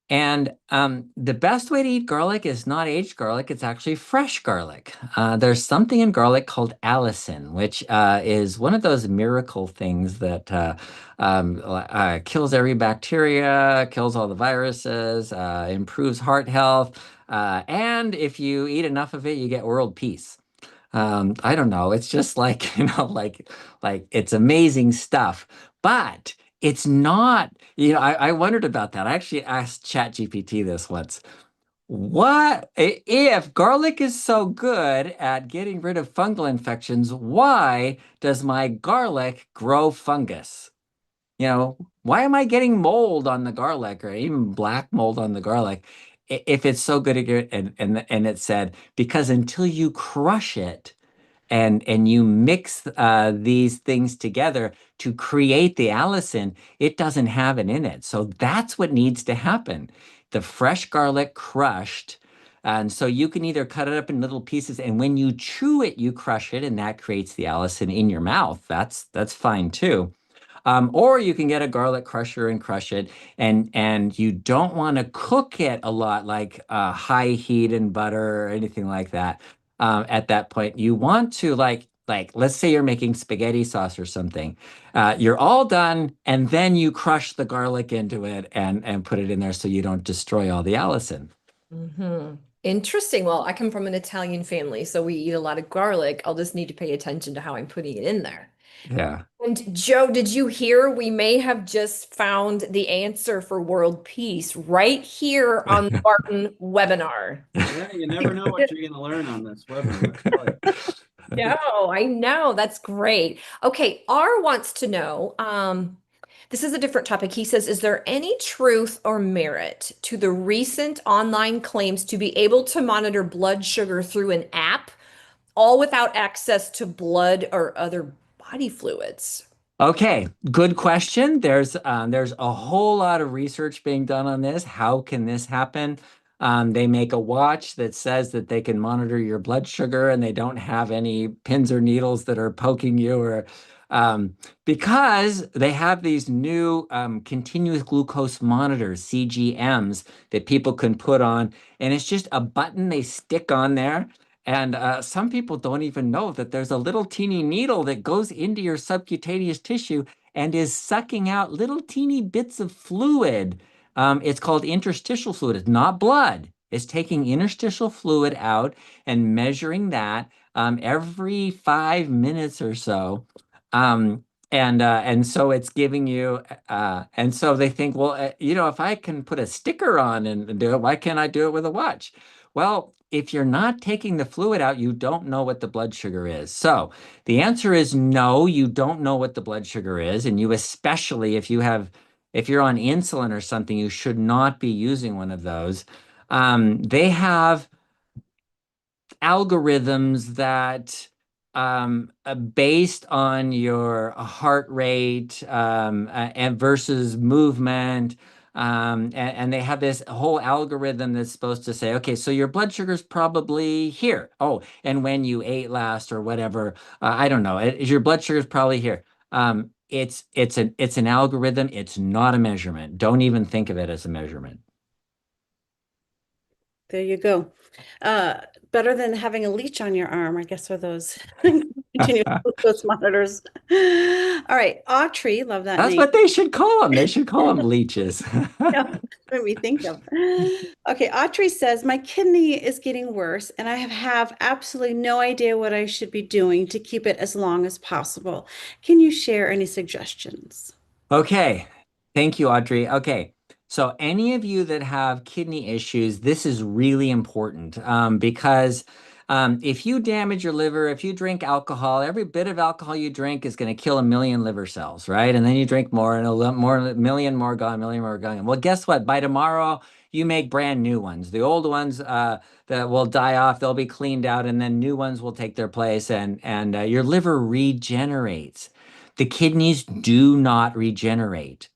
And the best way to eat garlic is not aged garlic, it's actually fresh garlic. There's something in garlic called allicin, which is one of those miracle things that kills every bacteria, kills all the viruses, improves heart health, and if you eat enough of it, you get world peace. I don't know. It's just like, like it's amazing stuff. But it's not, I wondered about that. I actually asked ChatGPT this once. If garlic is so good at getting rid of fungal infections, why does my garlic grow fungus? Why am I getting mold on the garlic or even black mold on the garlic if it's so good at and it said because until you crush it and you mix these things together to create the allicin, it doesn't have it in it. So that's what needs to happen. The fresh garlic crushed. And so you can either cut it up in little pieces, and when you chew it, you crush it, and that creates the allicin in your mouth. That's fine too. Or you can get a garlic crusher and crush it, and you don't want to cook it a lot, like high heat and butter or anything like that. At that point, you want to like let's say you're making spaghetti sauce or something. You're all done, and then you crush the garlic into it and put it in there so you don't destroy all the allicin. Hmm. Interesting. Well, I come from an Italian family, so we eat a lot of garlic. I'll just need to pay attention to how I'm putting it in there. Yeah. And Joe, did you hear we may have just found the answer for world peace right here on the Barton webinar? Yeah, you never know what you're going to learn on this webinar. I tell you. No, I know. That's great. Okay, R wants to know, this is a different topic. He says, is there any truth or merit to the recent online claims to be able to monitor blood sugar through an app, all without access to blood or other body fluids? Okay, good question. There's a whole lot of research being done on this. How can this happen? They make a watch that says that they can monitor your blood sugar and they don't have any pins or needles that are poking you or because they have these new continuous glucose monitors, CGMs, that people can put on, and it's just a button they stick on there. And some people don't even know that there's a little teeny needle that goes into your subcutaneous tissue and is sucking out little teeny bits of fluid. It's called interstitial fluid. It's not blood. It's taking interstitial fluid out and measuring that every 5 minutes or so. And so it's giving you, and so they think, well, if I can put a sticker on and do it, why can't I do it with a watch? Well, if you're not taking the fluid out, you don't know what the blood sugar is. So the answer is no, you don't know what the blood sugar is. And you, especially if you're on insulin or something, you should not be using one of those. They have algorithms that based on your heart rate and versus movement. And they have this whole algorithm that's supposed to say, okay, so your blood sugar's probably here. Oh, and when you ate last or whatever, I don't know, your blood sugar's probably here. It's an algorithm. It's not a measurement. Don't even think of it as a measurement. There you go. Uh, Better than having a leech on your arm, I guess, are those continuous glucose monitors. All right, Autry, love that That's name. what they should call them. They should call them leeches. Yeah, made me think of. Okay, Autry says, my kidney is getting worse, and I have absolutely no idea what I should be doing to keep it as long as possible. Can you share any suggestions? Okay. Thank you, Audrey. Okay. So any of you that have kidney issues, this is really important because if you damage your liver, if you drink alcohol, every bit of alcohol you drink is going to kill a million liver cells, right? And then you drink more and a million more gone, a million more gone. Well, guess what? By tomorrow, you make brand new ones. The old ones that will die off, they'll be cleaned out, and then new ones will take their place, and your liver regenerates. The kidneys do not regenerate.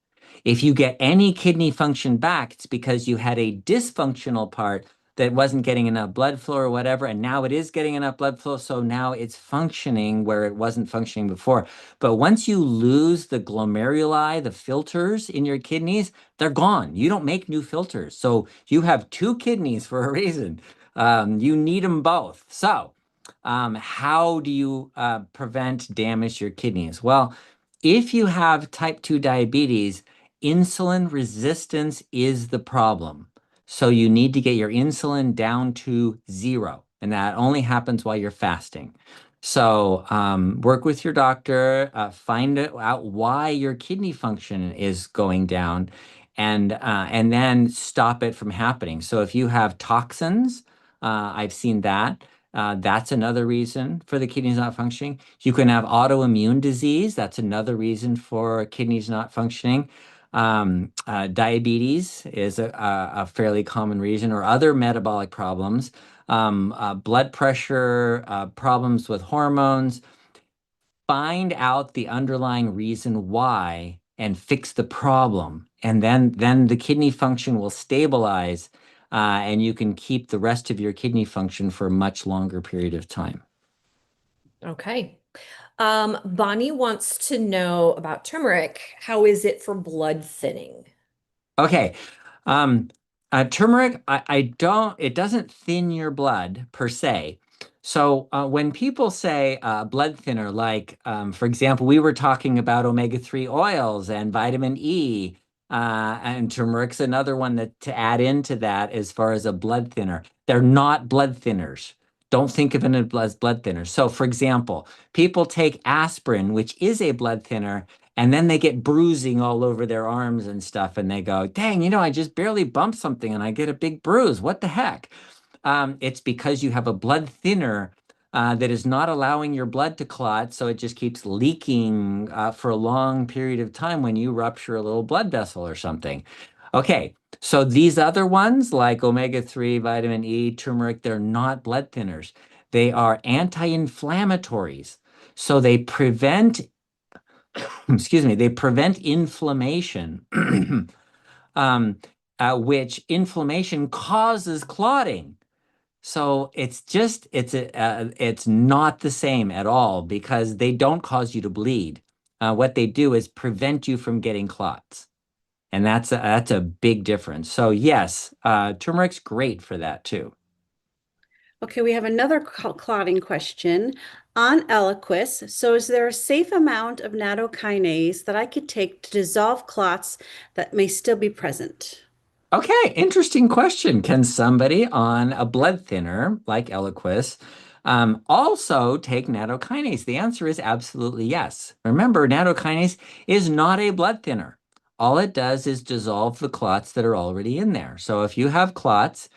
If you get any kidney function back, it's because you had a dysfunctional part that wasn't getting enough blood flow or whatever, and now it is getting enough blood flow, so now it's functioning where it wasn't functioning before. But once you lose the glomeruli, the filters in your kidneys, they're gone. You don't make new filters. So you have two kidneys for a reason. You need them both. So how do you prevent damage to your kidneys? Well, if you have type 2 diabetes, insulin resistance is the problem. So you need to get your insulin down to 0. and that only happens while you're fasting. So work with your doctor, find out why your kidney function is going down, and then stop it from happening. So if you have toxins, I've seen that. That's another reason for the kidneys not functioning. You can have autoimmune disease. That's another reason for kidneys not functioning. Diabetes is a fairly common reason, or other metabolic problems. Blood pressure, problems with hormones. Find out the underlying reason why and fix the problem. And then the kidney function will stabilize, and you can keep the rest of your kidney function for a much longer period of time. Okay. Bonnie wants to know about turmeric. How is it for blood thinning? Okay. Um, Turmeric, it doesn't thin your blood per se. So when people say blood thinner, like, for example, we were talking about omega-3 oils and vitamin E, and turmeric's another one that to add into that as far as a blood thinner. They're not blood thinners. Don't think of it as blood thinners. So, for example, people take aspirin, which is a blood thinner, and then they get bruising all over their arms and stuff, and they go, dang, I just barely bumped something and I get a big bruise. What the heck? It's because you have a blood thinner that is not allowing your blood to clot, so it just keeps leaking for a long period of time when you rupture a little blood vessel or something. Okay, so these other ones, like omega-3, vitamin E, turmeric, they're not blood thinners. They are anti-inflammatories. So they prevent excuse me, they prevent inflammation, which inflammation causes clotting. So it's not the same at all because they don't cause you to bleed. What they do is prevent you from getting clots, and that's a big difference. So yes, turmeric's great for that too. Okay, we have another clotting question on Eliquis. So is there a safe amount of nattokinase that I could take to dissolve clots that may still be present? Okay, interesting question. Can somebody on a blood thinner like Eliquis also take nattokinase? The answer is absolutely yes. Remember, nattokinase is not a blood thinner. All it does is dissolve the clots that are already in there. So if you have clots,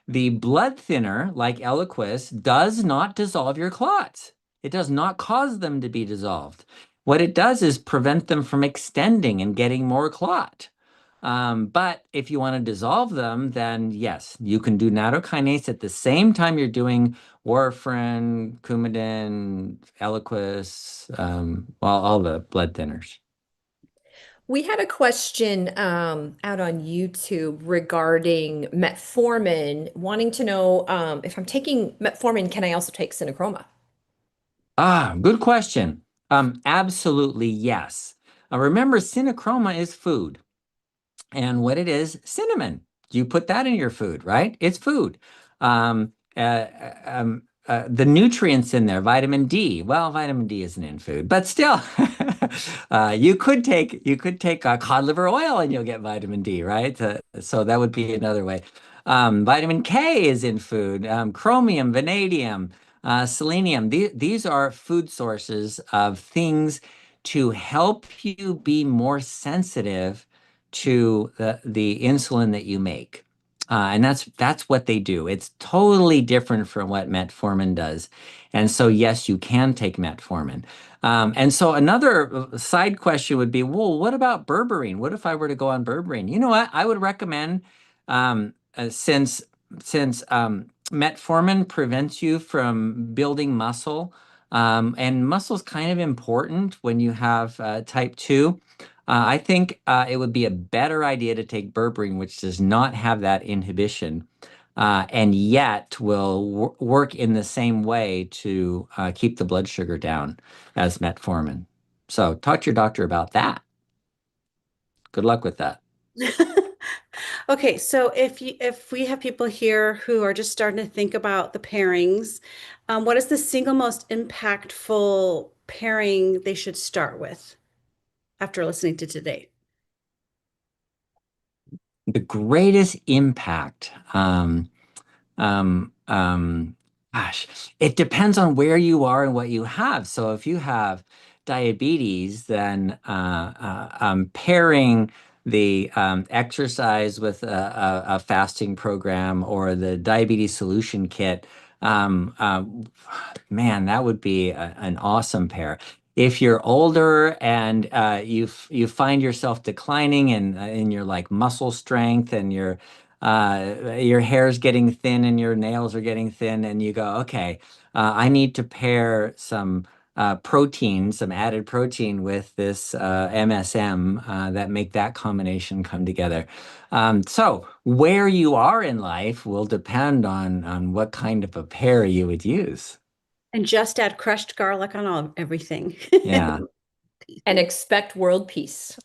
the blood thinner, like Eliquis, does not dissolve your clots. It does not cause them to be dissolved. What it does is prevent them from extending and getting more clot. But if you want to dissolve them, then yes, you can do nattokinase at the same time you're doing warfarin, Coumadin, Eliquis, well, all the blood thinners. We had a question out on YouTube regarding metformin, wanting to know if I'm taking metformin, can I also take Synachroma? Good question. Absolutely yes. Remember, Synachroma is food. And what it is, cinnamon. You put that in your food, right? It's food. The nutrients in there, vitamin D. Well, vitamin D isn't in food, but still, you could take cod liver oil and you'll get vitamin D, right? So that would be another way. Vitamin K is in food. Chromium, vanadium, selenium. These are food sources of things to help you be more sensitive to the insulin that you make. And that's what they do. It's totally different from what metformin does. And so, yes, you can take metformin. And so another side question would be, well, what about berberine? What if I were to go on berberine? You know what? I would recommend, since metformin prevents you from building muscle, and muscle's kind of important when you have type 2. I think it would be a better idea to take berberine, which does not have that inhibition, and yet will work in the same way to keep the blood sugar down as metformin. So talk to your doctor about that. Good luck with that. Okay, so if we have people here who are just starting to think about the pairings, what is the single most impactful pairing they should start with after listening to today? The greatest impact. Um, um, Gosh, it depends on where you are and what you have. So if you have diabetes, then pairing the exercise with a fasting program or the diabetes solution kit, um, um, man, that would be an awesome pair. If you're older and you find yourself declining in your like muscle strength and your hair's getting thin and your nails are getting thin, and you go, okay, I need to pair some protein, some added protein with this MSM that make that combination come together. So where you are in life will depend on what kind of a pair you would use. And just add crushed garlic on everything. Yeah. And expect world peace.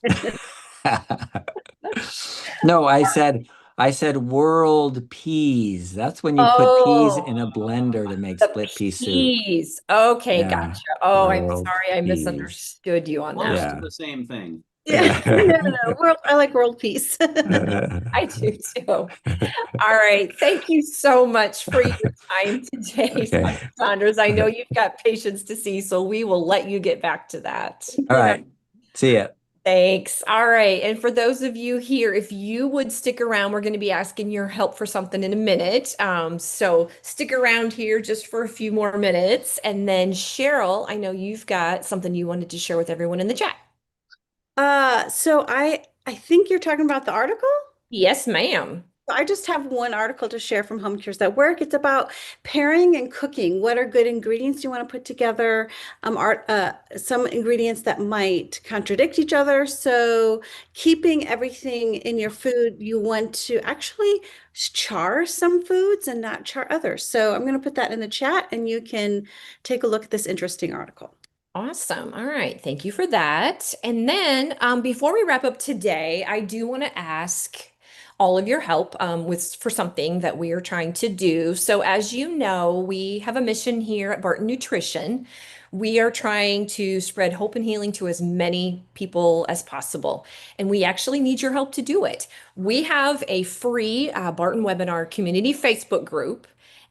No, I said world peas. That's when you put peas Oh, in a blender to make the split pea soup. peas. Okay, Yeah, gotcha. Oh, I'm world sorry, I peas. misunderstood you on Close that. to Yeah. the same thing. Yeah, no, no, I like world peace. I do too. All right. Thank you so much for your time today, Okay. Dr. Saunders. I know you've got patients to see, so we will let you get back to that. All right. See ya. Thanks. All right. And for those of you here, if you would stick around, we're going to be asking your help for something in a minute. So stick around here just for a few more minutes. And then Cheryl, I know you've got something you wanted to share with everyone in the chat. So I think you're talking about the article. Yes, ma'am. I just have one article to share from Home Cures at Work. It's about pairing and cooking. What are good ingredients you want to put together? Some ingredients that might contradict each other. So keeping everything in your food, you want to actually char some foods and not char others. So I'm going to put that in the chat and you can take a look at this interesting article. Awesome. All right. Thank you for that. And then before we wrap up today, I do want to ask all of your help for something that we are trying to do. So as you know, we have a mission here at Barton Nutrition. We are trying to spread hope and healing to as many people as possible. And we actually need your help to do it. We have a free Barton webinar community Facebook group.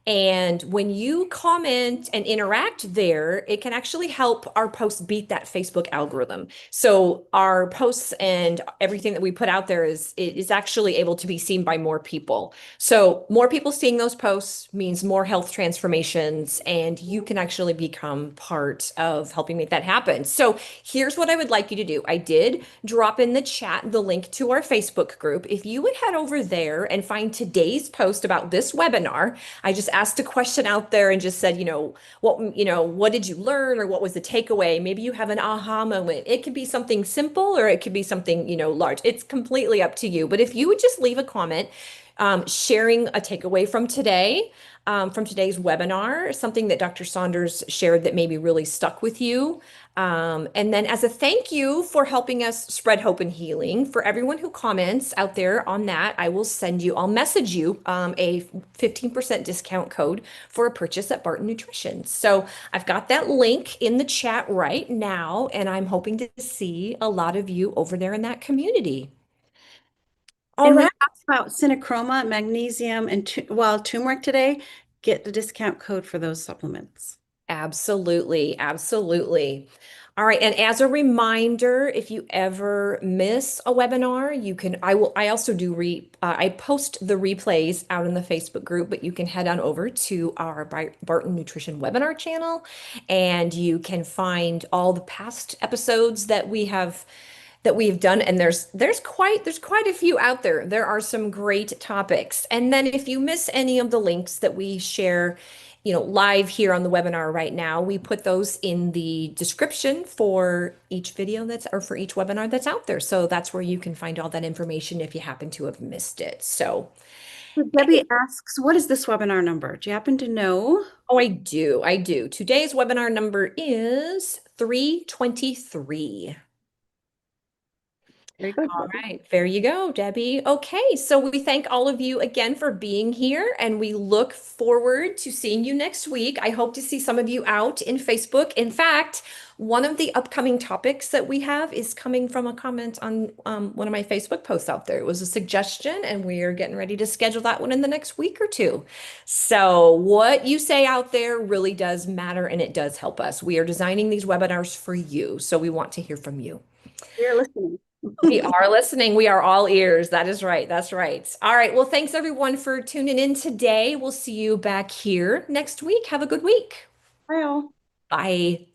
And when you comment and interact there, it can actually help our posts beat that Facebook algorithm. So our posts and everything that we put out there is actually able to be seen by more people. So more people seeing those posts means more health transformations, and you can actually become part of helping make that happen. So here's what I would like you to do. I did drop in the chat the link to our Facebook group. If you would head over there and find today's post about this webinar, I just asked a question out there and just said, what did you learn or what was the takeaway? Maybe you have an aha moment. It could be something simple or it could be something, large. It's completely up to you. But if you would just leave a comment, sharing a takeaway from today's webinar, something that Dr. Saunders shared that maybe really stuck with you. And then as a thank you for helping us spread hope and healing, for everyone who comments out there on that, I'll message you a 15% discount code for a purchase at Barton Nutrition. So I've got that link in the chat right now, and I'm hoping to see a lot of you over there in that community. All And we right. talked about Synachroma, magnesium, and turmeric today. Get the discount code for those supplements. Absolutely, absolutely. All right, and as a reminder, if you ever miss a webinar, I also I post the replays out in the Facebook group, but you can head on over to our Barton Nutrition webinar channel and you can find all the past episodes that we've done, and there's quite a few out there. There are some great topics. And then if you miss any of the links that we share, live here on the webinar right now, we put those in the description for each video for each webinar that's out there. So that's where you can find all that information if you happen to have missed it. So, Debbie asks, what is this webinar number? Do you happen to know? oh, I do. I do. Today's webinar number is 323. Very good. All right, there you go, Debbie. Okay, so we thank all of you again for being here, and we look forward to seeing you next week. I hope to see some of you out in Facebook. In fact, one of the upcoming topics that we have is coming from a comment on one of my Facebook posts out there. It was a suggestion, and we are getting ready to schedule that one in the next week or two. So what you say out there really does matter, and it does help us. We are designing these webinars for you, so we want to hear from you. We're listening. We are listening. We are all ears. That is right. That's right. All right. Well, thanks everyone for tuning in today. We'll see you back here next week. Have a good week. Bye all. Bye.